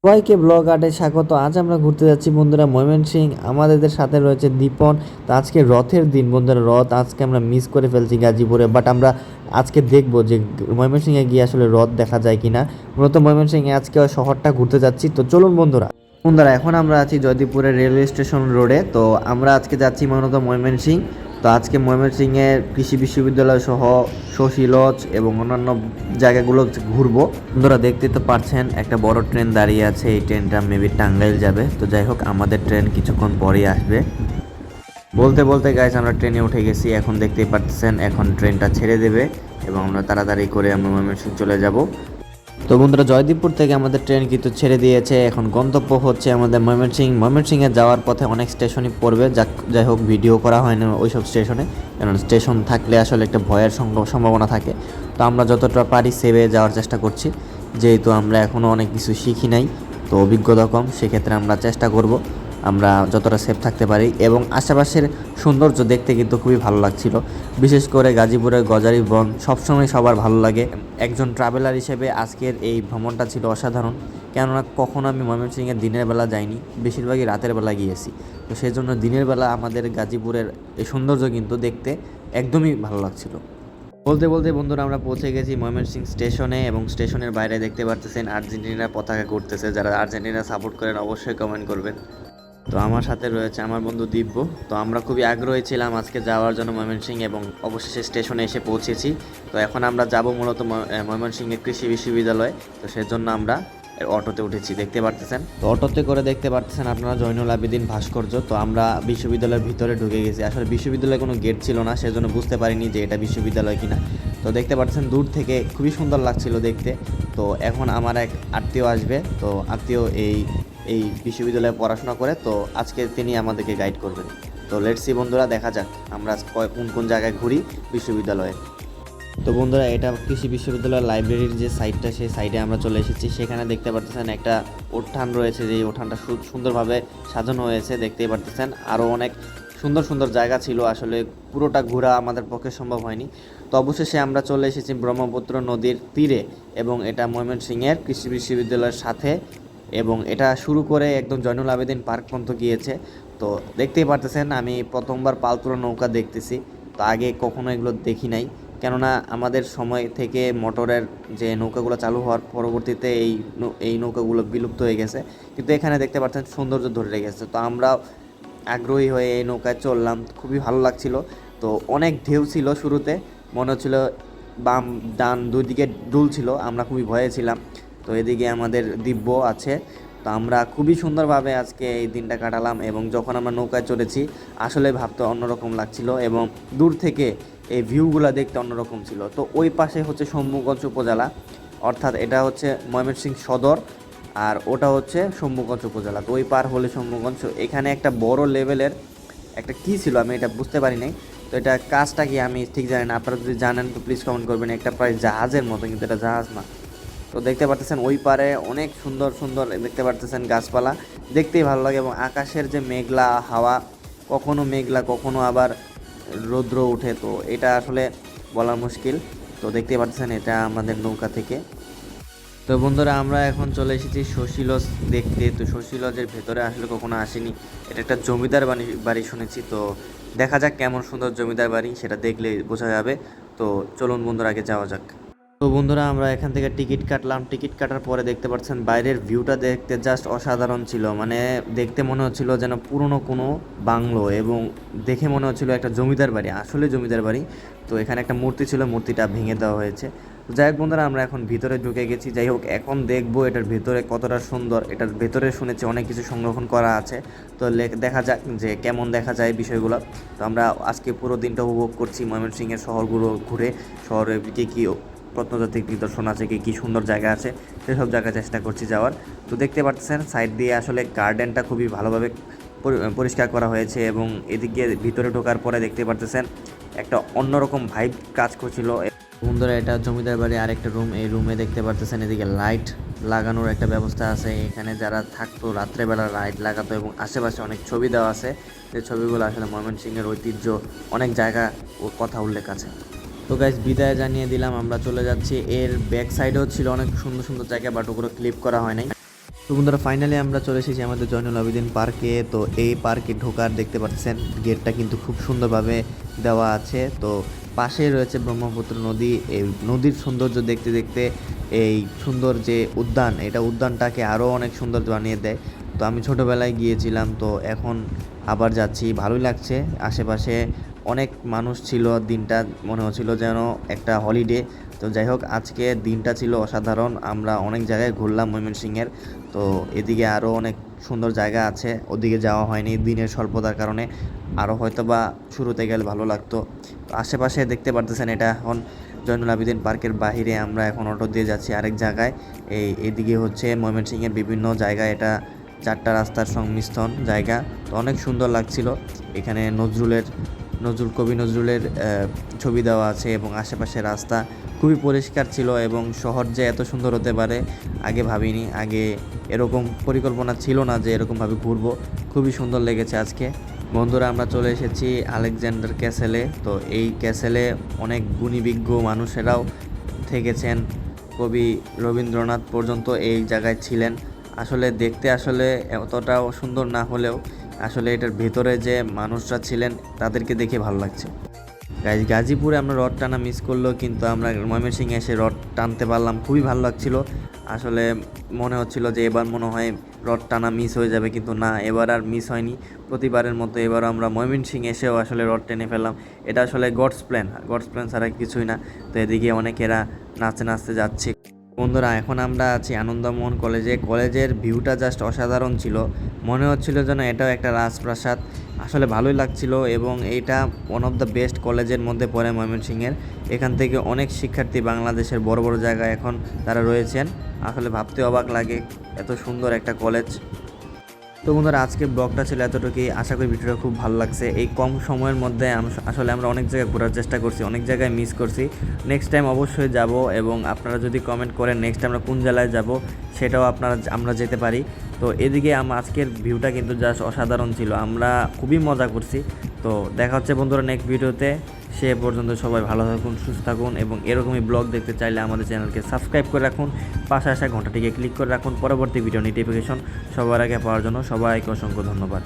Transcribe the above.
সবাইকে ব্লগ আর্টে স্বাগত। আজ আমরা ঘুরতে যাচ্ছি বন্ধুরা ময়মনসিংহ। আমাদের সাথে রয়েছে দীপন। তো আজকে রথের দিন বন্ধুরা, রথ আজকে আমরা মিস করে ফেলছি গাজীপুরে, বাট আমরা আজকে দেখবো যে ময়মনসিংহে গিয়ে আসলে রথ দেখা যায় কিনা। মূলত ময়মনসিংহে আজকে শহরটা ঘুরতে যাচ্ছি, তো চলুন বন্ধুরা। এখন আমরা আছি জয়দেবপুরের রেলওয়ে স্টেশন রোডে। তো আমরা আজকে যাচ্ছি মূলত ময়মনসিংহ। তো আজকে ময়মনসিংহের কৃষি বিশ্ববিদ্যালয় সহ শশীলজ এবং অন্যান্য জায়গাগুলো ঘুরবো। বন্ধুরা দেখতে তো পারছেন একটা বড় ট্রেন দাঁড়িয়ে আছে, এই ট্রেনটা মেবি টাঙ্গাইল যাবে। তো যাই হোক, আমাদের ট্রেন কিছুক্ষণ পরেই আসবে। বলতে বলতে গাইস আমরা ট্রেনে উঠে গেছি। এখন দেখতেই পাচ্ছেন এখন ট্রেনটা ছেড়ে দেবে এবং আমরা তাড়াতাড়ি করে আমরা ময়মনসিংহ চলে যাব। তো বন্ধুরা জয়দীবপুর থেকে আমাদের ট্রেন কিন্তু ছেড়ে দিয়েছে। এখন গন্তব্য হচ্ছে আমাদের ময়মনসিংহ। ময়মনসিংহে যাওয়ার পথে অনেক স্টেশনই পড়বে, যাই হোক ভিডিও করা হয় না ওইসব স্টেশনে, কারণ স্টেশন থাকলে আসলে একটা ভয়ের সম্ভাবনা থাকে। তো আমরা যতটা পারি সেভে যাওয়ার চেষ্টা করছি, যেহেতু আমরা এখনও অনেক কিছু শিখি নাই, তো অভিজ্ঞতা কম, সেক্ষেত্রে আমরা চেষ্টা করব আমরা যতটা সেফ থাকতে পারি। এবং আশেপাশের সৌন্দর্য দেখতে কিন্তু খুবই ভালো লাগছিল, বিশেষ করে গাজীপুরের গজারি বন সবসময় সবার ভালো লাগে। একজন ট্রাভেলার হিসেবে আজকের এই ভ্রমণটা ছিল অসাধারণ, কেননা কখনো আমি ময়মনসিংহে দিনের বেলা যাইনি, বেশিরভাগই রাতের বেলা গিয়েছি। তো সেই জন্য দিনের বেলা আমাদের গাজীপুরের এই সৌন্দর্য কিন্তু দেখতে একদমই ভালো লাগছিল। বলতে বলতে বন্ধুরা আমরা পৌঁছে গেছি ময়মনসিংহ স্টেশনে, এবং স্টেশনের বাইরে দেখতে পারতেছেন আর্জেন্টিনার পতাকা ঘুরতেছে। যারা আর্জেন্টিনা সাপোর্ট করেন অবশ্যই কমেন্ট করবেন। তো আমার সাথে রয়েছে আমার বন্ধু দিব্য। তো আমরা খুবই আগ্রহী ছিলাম আজকে যাওয়ার জন্য ময়মনসিংহ, এবং অবশেষে স্টেশনে এসে পৌঁছেছি। তো এখন আমরা যাব মূলত ময়মনসিংহের কৃষি বিশ্ববিদ্যালয়। তো সেজন্য আমরা অটোতে উঠেছি, দেখতে পারতেছেন। তো অটোতে করে দেখতে পারতেছেন আপনারা জয়নুল আবেদিন ভাস্কর্য। তো আমরা বিশ্ববিদ্যালয়ের ভিতরে ঢুকে গেছি। আসলে বিশ্ববিদ্যালয়ে কোনো গেট ছিল না, সেজন্য বুঝতে পারিনি যে এটা বিশ্ববিদ্যালয় কিনা। তো দেখতে পাচ্ছেন দূর থেকে খুবই সুন্দর লাগছিল দেখতে। তো এখন আমার এক আত্মীয় আসবে, তো আত্মীয় এই এই বিশ্ববিদ্যালয়ে পড়াশোনা করে, তো আজকে তিনি আমাদেরকে গাইড করবেন। তো লেটস সি বন্ধুরা, দেখা যাক আমরা কোন কোন জায়গায় ঘুরি বিশ্ববিদ্যালয়ে। তো বন্ধুরা এটা কৃষি বিশ্ববিদ্যালয়ের লাইব্রেরির যে সাইডটা, সেই সাইডে আমরা চলে এসেছি। সেখানে দেখতে পারতেছেন একটা উঠান রয়েছে, যে উঠানটা সুন্দরভাবে সাজানো হয়েছে, দেখতেই পারতেছেন। আরও অনেক সুন্দর সুন্দর জায়গা ছিল, আসলে পুরোটা ঘোরা আমাদের পক্ষে সম্ভব হয়নি। তো অবশেষে আমরা চলে এসেছি ব্রহ্মপুত্র নদীর তীরে, এবং এটা ময়মনসিংহের কৃষি বিশ্ববিদ্যালয়ের সাথে, এবং এটা শুরু করে একদম জয়নুল আবেদিন পার্ক পর্যন্ত গিয়েছে। তো দেখতেই পারতেছেন আমি প্রথমবার পালতুরা নৌকা দেখতেছি। তো আগে কখনো এগুলো দেখি নাই, কেননা আমাদের সময় থেকে মোটরের যে নৌকাগুলো চালু হওয়ার পরবর্তীতে এই নৌকাগুলো বিলুপ্ত হয়ে গেছে, কিন্তু এখানে দেখতে পাচ্ছেন সৌন্দর্য ধরে রেখেছে। তো আমরা আগ্রহী হয়ে এই নৌকায় চললাম, খুবই ভালো লাগছিল। তো অনেক ঢেউ ছিল, শুরুতে মনে হচ্ছিল বাম ডান দুই দিকে ডুল ছিল, আমরা খুবই ভয়ে ছিলাম। তো এদিকে আমাদের দিব্য আছে। তো আমরা খুবই সুন্দরভাবে আজকে এই দিনটা কাটালাম, এবং যখন আমরা নৌকায় চড়েছি আসলে ভাবতে অন্যরকম লাগছিল, এবং দূর থেকে এই ভিউগুলো দেখতে অন্যরকম ছিল। তো ওই পাশে হচ্ছে শম্ভুগঞ্জ উপজেলা, অর্থাৎ এটা হচ্ছে ময়মনসিংহ সদর, আর ওটা হচ্ছে শম্ভুগঞ্জ উপজেলা। তো ওই পার হলে শম্ভুগঞ্জ। এখানে একটা বড় লেভেলের একটা কী ছিল, আমি এটা বুঝতে পারি নাই। তো এটা কাজটা কি আমি ঠিক জানি না, আপনারা যদি জানেন তো প্লিজ কমেন্ট করবেন। একটা প্রায় জাহাজের মতো, কিন্তু এটা জাহাজ না। তো দেখতে পারতেছেন ওই পারে অনেক সুন্দর সুন্দর দেখতে পারতেছেন গাছপালা, দেখতেই ভালো লাগে। এবং আকাশের যে মেঘলা হাওয়া, কখনো মেঘলা কখনো আবার রৌদ্র ওঠে, তো এটা আসলে বলা মুশকিল। তো দেখতে পাচ্ছেন এটা আমাদের নৌকা থেকে। তো বন্ধুরা আমরা এখন চলে এসেছি শশীলজ দেখতে। তো শশীলজের ভেতরে আসলে কখনো আসিনি, এটা একটা জমিদার বাড়ি শুনেছি। তো দেখা যাক কেমন সুন্দর জমিদার বাড়ি, সেটা দেখলে বোঝা যাবে। তো চলুন বন্ধুরা আগে যাওয়া যাক। তো বন্ধুরা আমরা এখান থেকে টিকিট কাটলাম। টিকিট কাটার পরে দেখতে পাচ্ছেন বাইরের ভিউটা দেখতে জাস্ট অসাধারণ ছিল, মানে দেখতে মনে হচ্ছিল যেন পুরনো কোনো বাংলো, এবং দেখে মনে হচ্ছিল একটা জমিদার বাড়ি, আসলে জমিদার বাড়ি। তো এখানে একটা মূর্তি ছিল, মূর্তিটা ভেঙে দেওয়া হয়েছে। তো যাই হোক বন্ধুরা আমরা এখন ভিতরে ঢুকে গেছি। যাই হোক এখন দেখবো এটার ভেতরে কতটা সুন্দর। এটার ভেতরে শুনেছি অনেক কিছু সংরক্ষণ করা আছে। তো দেখা যাক যে কেমন দেখা যায় বিষয়গুলো। তো আমরা আজকে পুরো দিনটা উপভোগ করছি ময়মনসিংহের শহরগুলো ঘুরে, শহরের দিকে কী প্রত্নতাত্ত্বিক নিদর্শন আছে, কি সুন্দর জায়গা আছে, সেসব জায়গায় চেষ্টা করছি যাওয়ার। তো দেখতে পাচ্ছেন সাইড দিয়ে আসলে গার্ডেনটা খুবই ভালোভাবে পরিষ্কার করা হয়েছে, এবং এদিকে ভিতরে ঢোকার পরে দেখতে পারতেছেন একটা অন্যরকম ভাইব কাজ করছিল। বন্ধুরা এটা জমিদার বাড়ি আরেকটা রুম। এই রুমে দেখতে পারতেছেন এদিকে লাইট লাগানোর একটা ব্যবস্থা আছে। এখানে যারা থাকতো রাত্রেবেলা লাইট লাগাতো, এবং আশেপাশে অনেক ছবি দেওয়া আছে, যে ছবিগুলো আসলে ময়মনসিংহের ঐতিহ্য অনেক জায়গা ও কথা উল্লেখ আছে। তো গাইজ বিদায় জানিয়ে দিলাম, আমরা চলে যাচ্ছি। এর ব্যাক সাইডেও ছিল অনেক সুন্দর সুন্দর জায়গা, বাট ওগুলো ক্লিপ করা হয় নাই। তো বন্ধুরা ফাইনালি আমরা চলে এসেছি আমাদের জয়নুল আবেদিন পার্কে। তো এই পার্কে ঢোকার দেখতে পাচ্ছেন গেটটা কিন্তু খুব সুন্দরভাবে দেওয়া আছে। তো পাশে রয়েছে ব্রহ্মপুত্র নদী। এই নদীর সৌন্দর্য দেখতে দেখতে এই সুন্দর যে উদ্যান, এটা উদ্যানটাকে আরও অনেক সুন্দর বানিয়ে দেয়। তো আমি ছোটোবেলায় গিয়েছিলাম, তো এখন আবার যাচ্ছি, ভালোই লাগছে। আশেপাশে অনেক মানুষ ছিল, দিনটা মনে হচ্ছিল যেন একটা হলিডে। তো যাই হোক, আজকে দিনটা ছিল অসাধারণ। আমরা অনেক জায়গায় ঘুরলাম ময়মনসিংহের। তো এদিকে আরও অনেক সুন্দর জায়গা আছে, ওদিকে যাওয়া হয়নি দিনের স্বল্পতার কারণে। আরও হয়তো বা শুরুতে গেলে ভালো লাগতো। তো আশেপাশে দেখতে পারতেছেন এটা এখন জয়নুল আবেদিন পার্কের বাহিরে। আমরা এখন অটো দিয়ে যাচ্ছি আরেক জায়গায়। এদিকে হচ্ছে ময়মনসিংহের বিভিন্ন জায়গায়, এটা 4টা রাস্তার সংমিশ্রণ জায়গা। তো অনেক সুন্দর লাগছিল। এখানে কবি নজরুলের ছবি দেওয়া আছে এবং আশেপাশে রাস্তা খুবই পরিষ্কার ছিল। এবং শহর যে এত সুন্দর হতে পারে আগে ভাবিনি, আগে এরকম পরিকল্পনা ছিল না যে এরকমভাবে ঘুরবো। খুবই সুন্দর লেগেছে আজকে। বন্ধুরা, আমরা চলে এসেছি আলেকজান্ডার ক্যাসেলে। তো এই ক্যাসেলে অনেক গুণীবিজ্ঞ মানুষেরাও থেকেছেন, কবি রবীন্দ্রনাথ পর্যন্ত এই জায়গায় ছিলেন। আসলে দেখতে অতটাও সুন্দর না হলেও আসলে এটার ভেতরে যে মানুষরা ছিলেন তাদেরকে দেখে ভালো লাগছে। গাজীপুরে আমরা রড টানা মিস করলেও কিন্তু আমরা ময়মনসিংহে এসে রড টানতে পারলাম, খুবই ভালো লাগছিল। আসলে মনে হচ্ছিল যে এবার মনে হয় রড টানা মিস হয়ে যাবে, কিন্তু না, এবার আর মিস হয়নি। প্রতিবারের মতো এবারও আমরা ময়মনসিংহে এসেও আসলে রড টেনে ফেললাম। এটা আসলে গডস প্ল্যান ছাড়া কিছুই না। তো এদিকে অনেকেরা নাচতে নাচতে যাচ্ছে। বন্ধুরা, এখন আমরা আছি আনন্দমোহন কলেজের ভিউটা জাস্ট অসাধারণ ছিল। মনে হচ্ছিল যেন এটাও একটা রাজপ্রাসাদ। আসলে ভালোই লাগছিল এবং এইটা ওয়ান অফ দ্য বেস্ট কলেজের মধ্যে পড়ে ময়মনসিংহের। এখান থেকে অনেক শিক্ষার্থী বাংলাদেশের বড় বড় জায়গায় এখন তারা রয়েছেন। আসলে ভাবতে অবাক লাগে, এত সুন্দর একটা কলেজ। তো বন্ধুরা, আজকে ব্লগটা ছিল এতটুকুই। আশা করি ভিডিওটা খুব ভালো লাগছে। এই কম সময়ের মধ্যে আসলে আমরা অনেক জায়গায় ঘোরার চেষ্টা করছি, অনেক জায়গায় মিস করছি। নেক্সট টাইম অবশ্যই যাব এবং আপনারা যদি কমেন্ট করেন নেক্সট আমরা কোন জেলায় যাব সেটাও আমরা যেতে পারি। তো এদিকে আজকের ভিউটা কিন্তু জাস্ট অসাধারণ ছিল, আমরা খুবই মজা করছি। তো দেখা হচ্ছে বন্ধুরা নেক্সট ভিডিওতে। সে পর্যন্ত সবাই ভালো থাকুন, সুস্থ থাকুন এবং এরকমই ব্লগ দেখতে চাইলে আমাদের চ্যানেলকে সাবস্ক্রাইব করে রাখুন, পাশে আসা ঘন্টাটিকে ক্লিক করে রাখুন পরবর্তী ভিডিও নোটিফিকেশন সবার আগে পাওয়ার জন্য। সবাইকে অসংখ্য ধন্যবাদ।